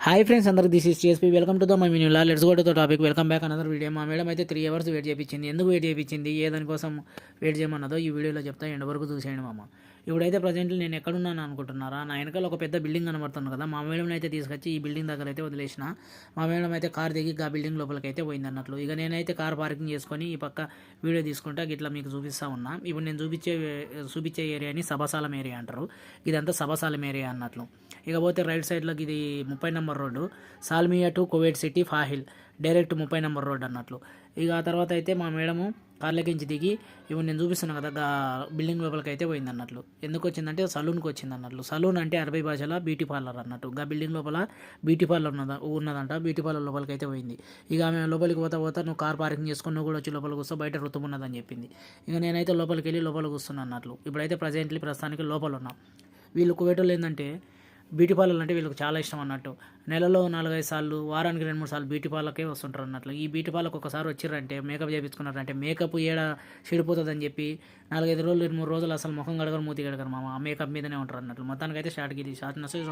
Hi friends, అందరికి this is TSP. Welcome to the my మీన్యూలా. Let's go to the topic. Welcome back another video. మా madam అయితే 3 hours wait చేయించింది. ఎందుకు wait చేయించింది, ఏ దానికోసం వెయిట్ చేయమన్నదో ఈ వీడియోలో చెప్తా. ఎండ్ వరకు చూసేయండి మామ. ఇప్పుడైతే ప్రజెంట్లీ నేను ఎక్కడున్నాను అనుకుంటున్నారా? నా వెనకాల ఒక పెద్ద బిల్డింగ్ కనబడుతుంది కదా. మా మేడం అయితే తీసుకొచ్చి ఈ బిల్డింగ్ దగ్గర అయితే వదిలేసిన. మా మేడం అయితే కార్ దిగి ఆ బిల్డింగ్ లోపలికి అయితే పోయింది అన్నట్లు. ఇక నేనైతే కార్ పార్కింగ్ చేసుకొని ఈ పక్క వీడియో తీసుకుంటా ఇట్లా మీకు చూపిస్తా ఉన్నా. ఇప్పుడు నేను చూపించే ఏరియాని సభాసాలం ఏరియా అంటారు. ఇదంతా సభాసాలం ఏరియా అన్నట్లు. ఇకపోతే రైట్ సైడ్లోకి ఇది 30 number road, Salmiya to Kuwait city Fahaheel, direct 30 number road అన్నట్లు. ఇక ఆ తర్వాత అయితే మా మేడము కార్లకించి దిగి ఇప్పుడు నేను చూపిస్తున్నాను కదా బిల్డింగ్ లోపలికి అయితే పోయింది అన్నట్లు. ఎందుకు వచ్చిందంటే సలూన్కి వచ్చింది అన్నట్లు. సలూన్ అంటే అరబీ భాషలో బ్యూటీ పార్లర్ అన్నట్టు. ఆ బిల్డింగ్ లోపల బ్యూటీ పార్లర్ ఉన్నదంట. బ్యూటీ పార్లర్ లోపలికి అయితే పోయింది. ఇక ఆమె లోపలికి పోతా నువ్వు కార్ పార్కింగ్ చేసుకొని నువ్వు కూడా వచ్చి లోపలికి వస్తావు, బయట ఋతువు ఉన్నదని చెప్పింది. ఇక నేనైతే లోపలికి వెళ్ళి లోపలికి వస్తున్నాను అన్నట్లు. ఇప్పుడైతే ప్రస్తుతానికి లోపల ఉన్నాం. వీళ్ళు కువైటోళ్ళు ఏంటంటే బ్యూటీ పార్లర్లు అంటే వీళ్ళకి చాలా ఇష్టం అన్నట్టు. నెలలో 4-5 సార్లు, వారానికి 2-3 సార్లు బ్యూటీ పార్లర్కే వస్తుంటారు అన్నట్లు. ఈ బ్యూటీ పార్లర్కి ఒకసారి వచ్చిర్రంటే మేకప్ చేయించుకున్నారంటే మేకప్ చెడిపోతుందని చెప్పి 4-5 రోజులు 3 రోజులు అసలు ముఖం కడగరు, మూతి కడగరు మామ. ఆ మేకప్ మీదనే ఉంటారు అన్నట్లు. మొత్తానికి అయితే షార్ట్కి ఇది షార్ట్ నచ్చేసి